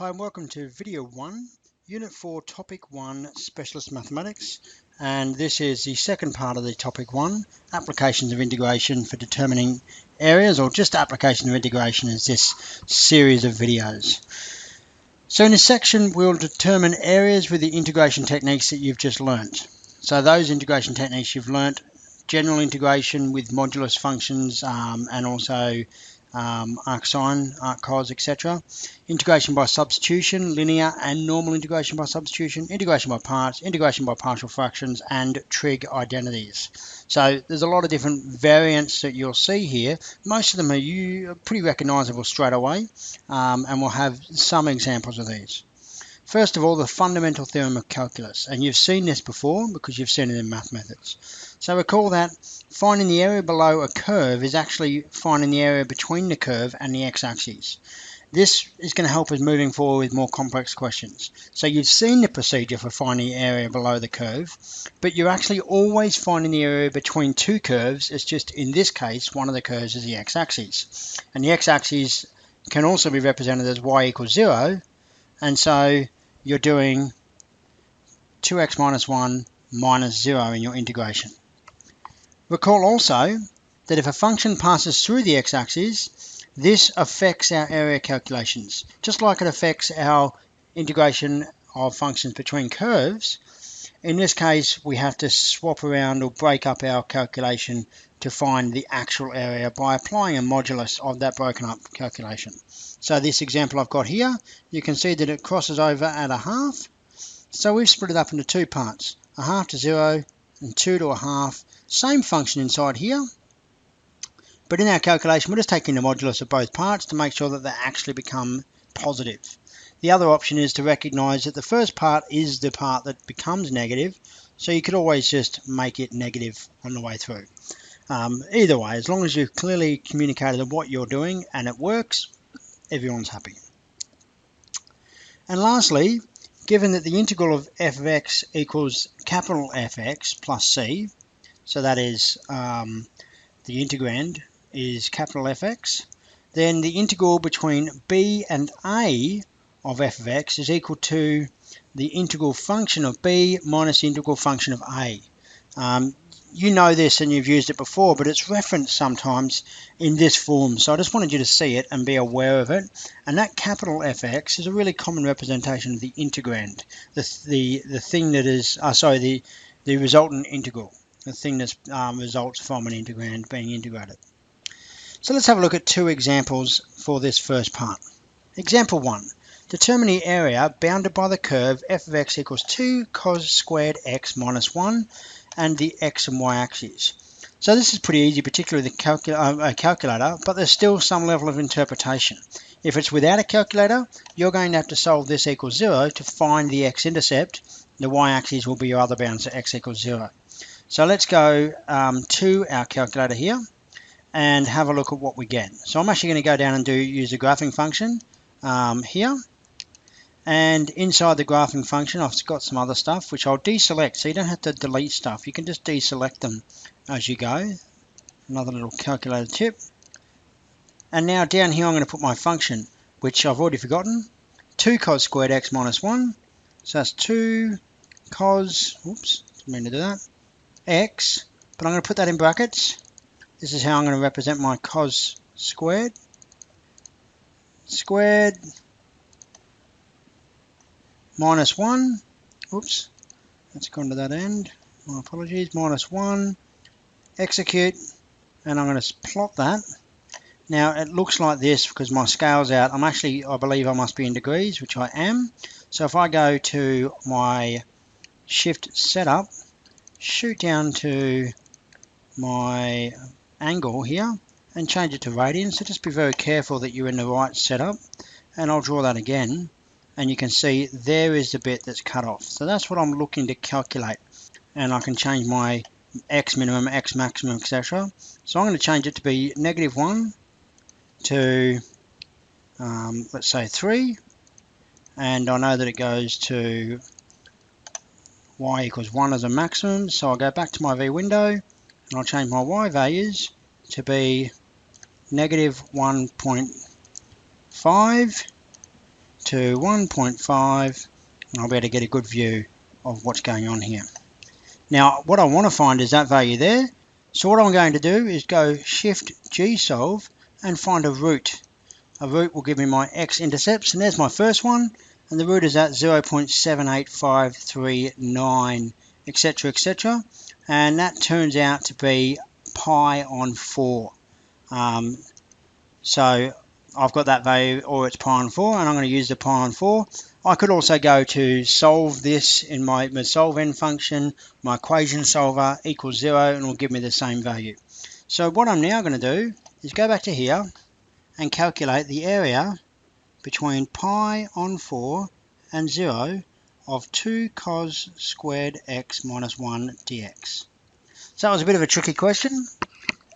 Hi and welcome to video 1, Unit 4, Topic 1, Specialist Mathematics. And this is the second part of the Topic 1, Applications of Integration for Determining Areas, or just Application of Integration is this series of videos. So in this section we'll determine areas with the integration techniques that you've just learnt. So those integration techniques you've learnt: general integration with modulus functions and also arcsine, arccos, etc. Integration by substitution, linear and normal integration by substitution, integration by parts, integration by partial fractions, and trig identities. So there's a lot of different variants that you'll see here. Most of them are pretty recognizable straight away, and we'll have some examples of these. First of all, the fundamental theorem of calculus, and you've seen this before because you've seen it in math methods. So recall that finding the area below a curve is actually finding the area between the curve and the x-axis. This is going to help us moving forward with more complex questions. So you've seen the procedure for finding the area below the curve, but you're actually always finding the area between two curves. It's just in this case, one of the curves is the x-axis. And the x-axis can also be represented as y equals 0, and so you're doing 2x minus 1 minus 0 in your integration. Recall also that if a function passes through the x-axis, this affects our area calculations. Just like it affects our integration of functions between curves, in this case we have to swap around or break up our calculation to find the actual area by applying a modulus of that broken up calculation. So this example I've got here, you can see that it crosses over at a half. So we've split it up into two parts, a half to 0 and 2 to a half. Same function inside here, but in our calculation we're just taking the modulus of both parts to make sure that they actually become positive. The other option is to recognize that the first part is the part that becomes negative, so you could always just make it negative on the way through. Either way, as long as you've clearly communicated what you're doing and it works, everyone's happy. And lastly, given that the integral of f of x equals capital Fx plus c, so that is the integrand is capital Fx, then the integral between b and a of f of x is equal to the integral function of b minus the integral function of a. You know this and you've used it before, but it's referenced sometimes in this form, so I just wanted you to see it and be aware of it. And that capital Fx is a really common representation of the integrand, the thing that is the resultant integral, the thing that results from an integrand being integrated. So let's have a look at two examples for this first part. Example 1. Determine the area bounded by the curve f of x equals 2 cos squared x minus 1 and the x and y axes. So this is pretty easy, particularly with a calculator, but there's still some level of interpretation. If it's without a calculator, you're going to have to solve this equals 0 to find the x-intercept. The y-axis will be your other bound, so x equals 0. So let's go to our calculator here and have a look at what we get. So I'm actually going to go down and use the graphing function here. And inside the graphing function I've got some other stuff which I'll deselect, so you don't have to delete stuff, you can just deselect them as you go. Another little calculator tip. And now down here I'm going to put my function, which I've already forgotten, 2 cos squared x minus 1, so that's 2 cos, oops, didn't mean to do that, x, but I'm going to put that in brackets. This is how I'm going to represent my cos squared minus 1, oops, let's go to that end, my apologies, minus 1, execute, and I'm going to plot that. Now it looks like this because my scale's out. I believe I must be in degrees, which I am. So if I go to my shift setup, shoot down to my angle here and change it to radians, so just be very careful that you're in the right setup, and I'll draw that again. And you can see there is the bit that's cut off. So that's what I'm looking to calculate. And I can change my x minimum, x maximum, etc. So I'm going to change it to be -1 to, let's say 3. And I know that it goes to y equals 1 as a maximum. So I'll go back to my V window and I'll change my y values to be -1.5. to 1.5, and I'll be able to get a good view of what's going on here. Now what I want to find is that value there, so what I'm going to do is go Shift G solve and find a root. A root will give me my x-intercepts, and there's my first one, and the root is at 0.78539, etc, etc, and that turns out to be pi on 4. So I've got that value, or it's pi on 4, and I'm going to use the pi on 4. I could also go to solve this in my solve n function, my equation solver equals 0, and it will give me the same value. So what I'm now going to do is go back to here and calculate the area between pi on 4 and 0 of 2 cos squared x minus 1 dx. So that was a bit of a tricky question,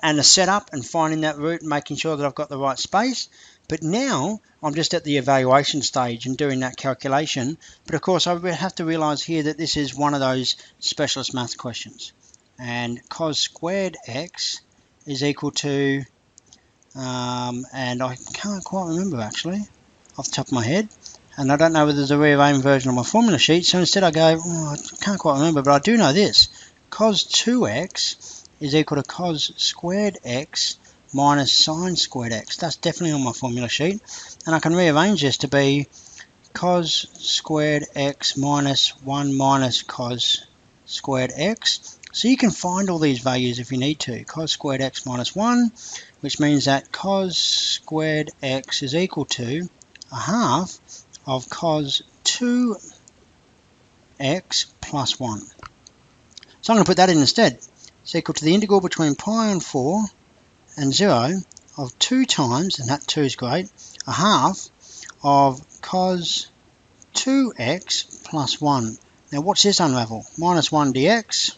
and the setup and finding that root and making sure that I've got the right space. But now I'm just at the evaluation stage and doing that calculation. But of course I have to realize here that this is one of those specialist maths questions, and cos squared x is equal to and I can't quite remember actually off the top of my head, and I don't know whether there's a rearranged version of my formula sheet, so instead I go, I can't quite remember, but I do know this: cos 2x is equal to cos squared x minus sine squared x. That's definitely on my formula sheet, and I can rearrange this to be cos squared x minus 1 minus cos squared x. So you can find all these values if you need to. Cos squared x minus 1, which means that cos squared x is equal to a half of cos 2x plus 1. So I'm going to put that in instead. It's equal to the integral between pi on 4 and 0 of 2 times, and that 2 is great, a half of cos 2x plus 1. Now what's this unravel? Minus 1 dx.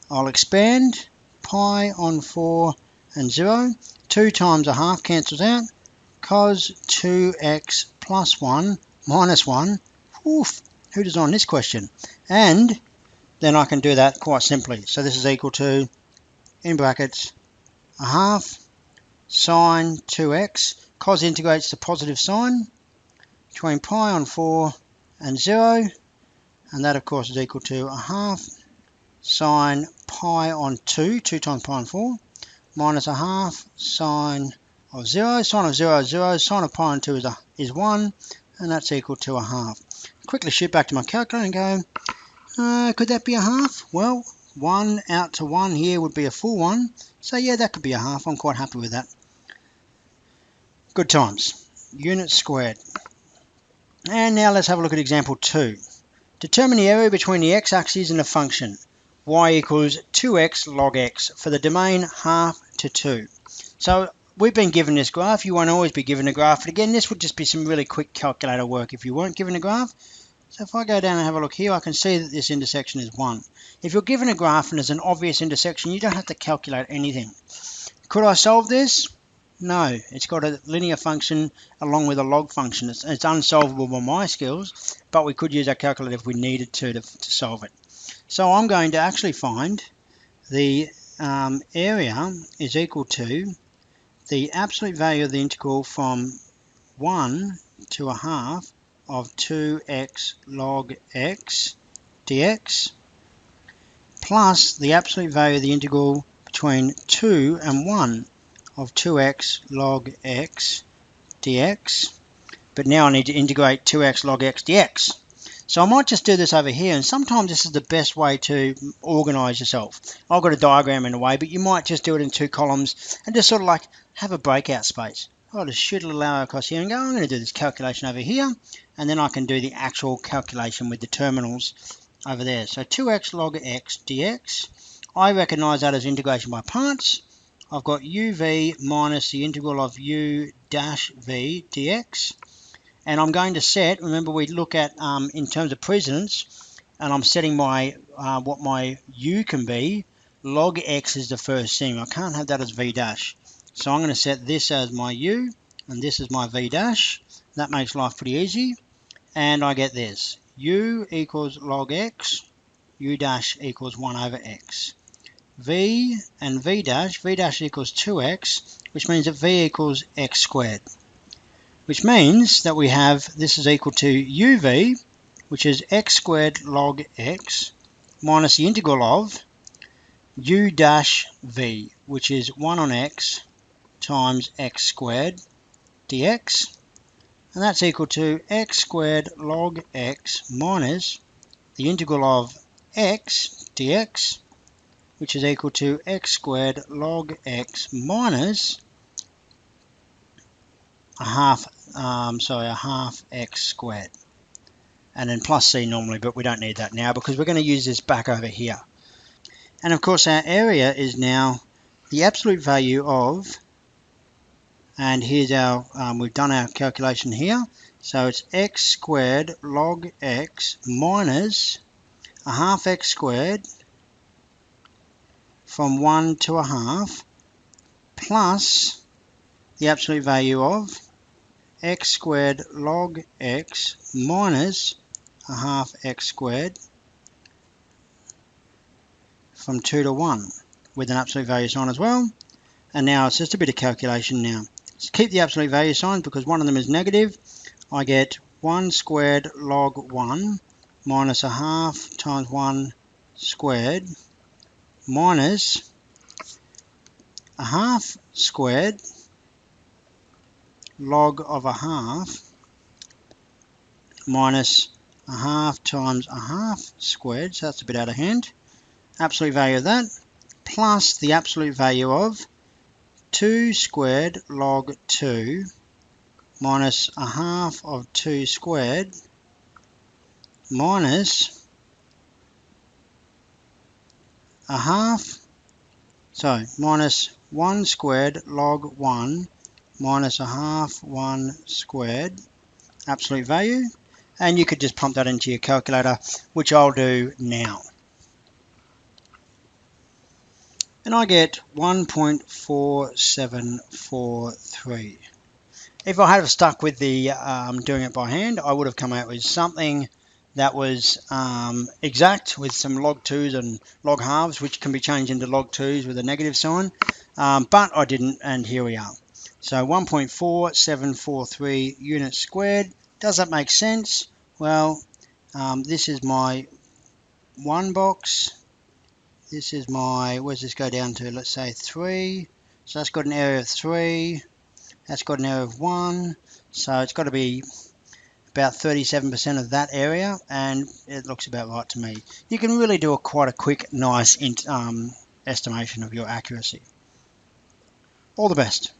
I'll expand pi on 4 and 0. 2 times a half cancels out. Cos 2x plus 1 minus 1. Oof, who designed this question? And then I can do that quite simply. So this is equal to, in brackets, a half sine 2x. Cos integrates to positive sign between pi on 4 and 0. And that, of course, is equal to a half sine pi on 2, 2 times pi on 4, minus a half sine of 0. Sine of 0 is 0. Sine of pi on 2 is 1, and that's equal to a half. Quickly shoot back to my calculator and go, could that be a half? Well, 1 out to 1 here would be a full 1. So yeah, that could be a half. I'm quite happy with that. Good times. Units squared. And now let's have a look at example 2. Determine the area between the x-axis and the function y equals 2x log x for the domain half to 2. So we've been given this graph. You won't always be given a graph. But again, this would just be some really quick calculator work if you weren't given a graph. So if I go down and have a look here, I can see that this intersection is 1. If you're given a graph and there's an obvious intersection, you don't have to calculate anything. Could I solve this? No, it's got a linear function along with a log function. It's unsolvable by my skills, but we could use our calculator if we needed to solve it. So I'm going to actually find the area is equal to the absolute value of the integral from 1 to a half of 2x log x dx plus the absolute value of the integral between 2 and 1 of 2x log x dx, but now I need to integrate 2x log x dx. So I might just do this over here, and sometimes this is the best way to organize yourself. I've got a diagram in a way, but you might just do it in 2 columns and just sort of like have a breakout space. I'll just shoot a little arrow across here and go, I'm going to do this calculation over here, and then I can do the actual calculation with the terminals over there. So 2x log x dx, I recognize that as integration by parts. I've got uv minus the integral of u dash v dx, and I'm going to set, remember we look at in terms of precedence, and I'm setting my what my u can be. Log x is the first thing. I can't have that as v dash. So I'm going to set this as my u, and this is my v dash. That makes life pretty easy. And I get this. U equals log x, u dash equals 1 over x. V and v dash equals 2x, which means that v equals x squared. which means that we have this is equal to uv, which is x squared log x, minus the integral of u dash v, which is 1 on x times x squared dx, and that's equal to x squared log x minus the integral of x dx, which is equal to x squared log x minus a half x squared, and then plus c normally, but we don't need that now because we're going to use this back over here. And of course our area is now the absolute value of, and here's our, we've done our calculation here, so it's x squared log x minus a half x squared from 1 to a half plus the absolute value of x squared log x minus a half x squared from 2 to 1 with an absolute value sign as well. And now it's just a bit of calculation now. Just keep the absolute value sign because one of them is negative. I get 1 squared log 1 minus a half times 1 squared minus a half squared log of a half minus a half times a half squared, so that's a bit out of hand. Absolute value of that plus the absolute value of 2 squared log 2 minus a half of 2 squared minus a half, minus 1 squared log 1 minus a half 1 squared, absolute value, and you could just pump that into your calculator, which I'll do now. And I get 1.4743. If I had stuck with the doing it by hand, I would have come out with something that was exact with some log 2s and log halves, which can be changed into log 2s with a negative sign, but I didn't, and here we are. So 1.4743 units squared. Does that make sense? Well, this is my 1 box. This is my, where's this go down to? Let's say 3. So that's got an area of 3. That's got an area of 1. So it's got to be about 37% of that area, and it looks about right to me. You can really do quite a quick, nice estimation of your accuracy. All the best.